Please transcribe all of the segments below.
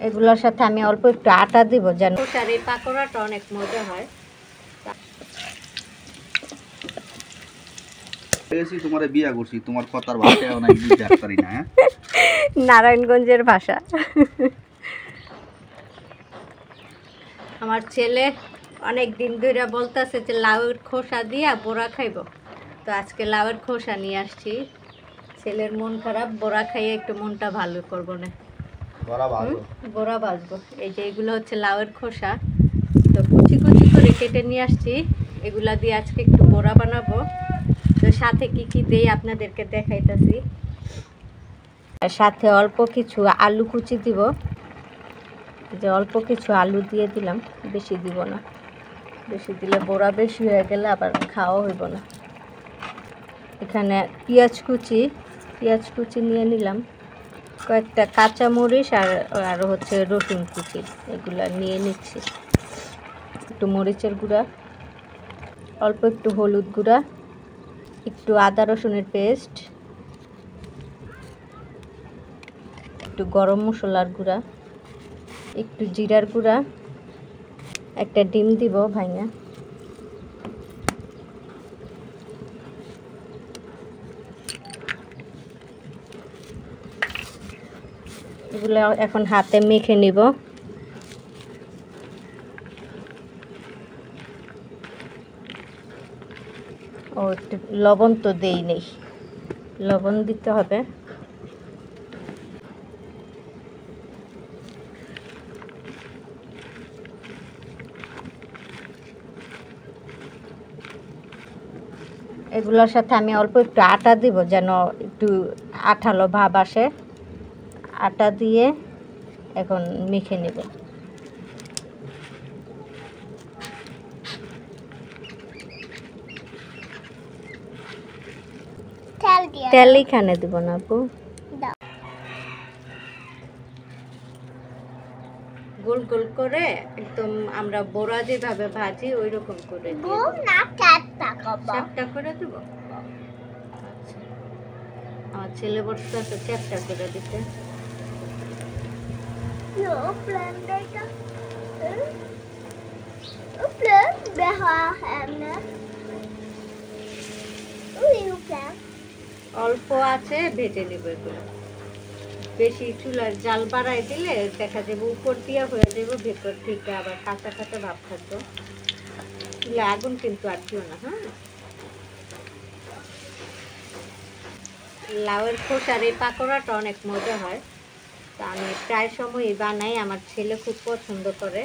এগুলোর সাথে আমি অল্প একটু আটা দিব যেন খোসার এই পাকোড়াটা অনেক মজা হয়। তোমার বিয়া করছি, তোমার কথার ভাষা অনেক বুঝতে পারি না। নারায়ণগঞ্জের ভাষা। আমার ছেলে অনেক দিন ধরে বলতেছে যে লাউয়ের খোসা দিয়া বড়া খাইব, তো আজকে লাউয়ের খোসা নিয়ে আসছি। ছেলের মন খারাপ, বড়া খাইয়ে একটু মনটা ভালো করবো না, বড়া ভাজবো। এই যে এগুলো হচ্ছে লাউয়ের খোসা, তো কুচি কুচি করে কেটে নিয়ে আসছি। এগুলা দিয়ে আজকে একটু বড়া বানাবো। তো সাথে কি কি দেই আপনাদেরকে দেখাইতেছি। আর সাথে অল্প কিছু আলু কুচি দিব, যে অল্প কিছু আলু দিয়ে দিলাম, বেশি দিব না, বেশি দিলে বড়া বেশি হয়ে গেলে আবার খাওয়া হইব না। এখানে পেঁয়াজ কুচি নিয়ে নিলাম, কয়েকটা কাঁচামরিচ আর হচ্ছে রসুন কুচি, এগুলো নিয়ে নিচ্ছি। একটু মরিচের গুঁড়া, অল্প একটু হলুদ গুঁড়া, একটু আদা রসুনের পেস্ট, একটু গরম মশলার গুঁড়া, একটু জিরার গুঁড়া, একটা ডিম দিব ভাইয়া। এগুলো এখন হাতে মেখে নিব। ও একটু লবণ তো দেই নেই, লবণ দিতে হবে। এগুলোর সাথে আমি অল্প একটু আটা দিব যেন একটু আঠালো ভাব আসে। আটা দিয়ে এখন মেখে নেব। তেল এখানে দিব না আপু, গোল গোল করে একদম আমরা বড়া যেভাবে ভাজি ওই রকম করে চ্যাপটা করে দেবো। আমার ছেলে বসতে আছে চ্যাপটা করে দিতে। অল্প আছে ভেজে নেব এগুলো, বেশি চুলার জাল বাড়াই দিলে দেখা যাবে উপর দিয়ে হয়ে যাবে, ভেতর থেকে আবার কাঁচা কাঁচা ভাব থাকবে। চুলা আগুন কিন্তু আর দিও না। হ্যাঁ, লাউয়ের খোসার এই পাকোড়াটা অনেক মজা হয়, তা আমি প্রায় সময়ই বানাই, আমার ছেলে খুব পছন্দ করে।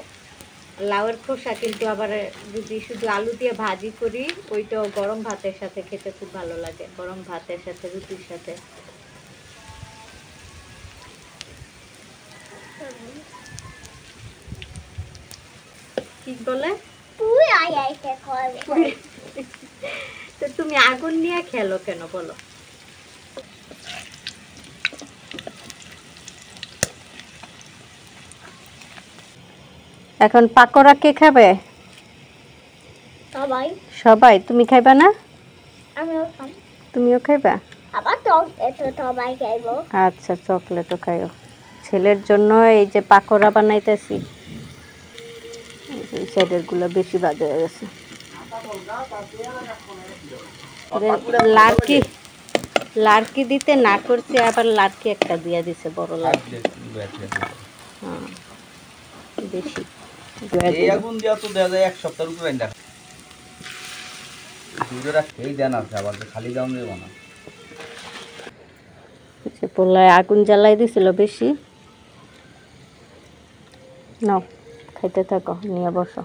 লাউয়ের খোসা কিন্তু আবার যদি শুধু আলু দিয়ে ভাজি করি, ওইটাও গরম ভাতের সাথে খেতে খুব ভালো লাগে, গরম ভাতের সাথে, রুটির সাথে। কি বলে তো তুমি আগুন নিয়ে খেলো কেন বলো? এখন পাকোড়া কে খাবে? সবাই। সবাই? তুমি খাইবা না? আমিও খাই। তুমিও খাইবা? আবার চকলেট সবাই খাইবো। আচ্ছা, চকলেটও খাইও। ছেলের জন্য এই যে পাকোড়া বানাইতেছি, এই সাইডের গুলো বেশি বাজে হয়ে গেছে। লাড়কি দিতে না করছি, আবার লাড়কি একটা দিয়ে দিছে, বড় লাড়কি। হ্যাঁ, বেশি এই আগুন দিয়া তো দেয়া যায় এক সপ্তাহের উপরে রান্না। দুধটা খেয়ে দেন আছে, আবার খালি দাম দেব না। সে পোলায় আগুন জ্বালাই দিছিল বেশি। নাও খাইতে থাকো, নিয়ে বসো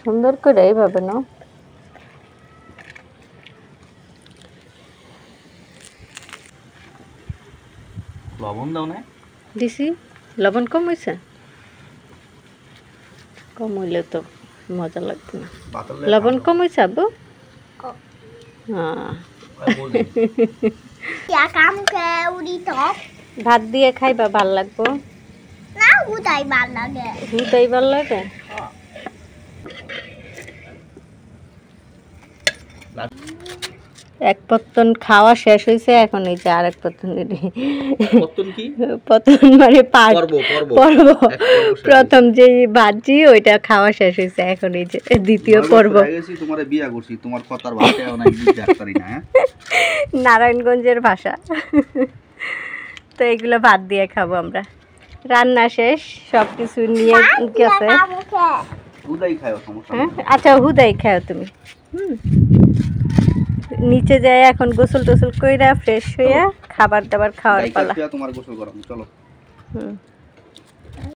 সুন্দর করে এইভাবে নাও। লবণ দাও না? দিছি। লবণ কম হয়েছে? কম হইলে তো মজা লাগবে না। লবণ কম হয়েছে আব্বু? ভাত দিয়ে খাইবা ভাল লাগবো না? হুদাই ভাল লাগে। হুদাই ভাল লাগে। এক পত্তন খাওয়া শেষ হয়েছে, এখন এই যে আরেক পত্তন পত্তন কি পত্তন মানে পাট পর্ব পর্ব পর্ব। এক পর্ব শেষ প্রথম যে ভাজি ওইটা খাওয়া শেষ হয়েছে, এখন এই যে দ্বিতীয় নয় পর্ব। বছর হয়ে গেছি তোমারে বিয়া করছি, তোমার কথার ভাষাও নাই বুঝতে পারি না। হ্যাঁ নারায়ণগঞ্জের ভাষা। তো এগুলো ভাত দিয়ে খাবো আমরা। রান্না শেষ, সব কিছু নিয়ে গেছে। দুধাই খাও, সমস্যা হ্যাঁ নেই। আচ্ছা, হুদাই খাও তুমি। নিচে যাই এখন, গোসল টোসল কইরা ফ্রেশ হইয়া খাবার দাবার খাওয়ার গাইকা পালা। শুয়া তোমার গোসল করাম, চলো। হুম।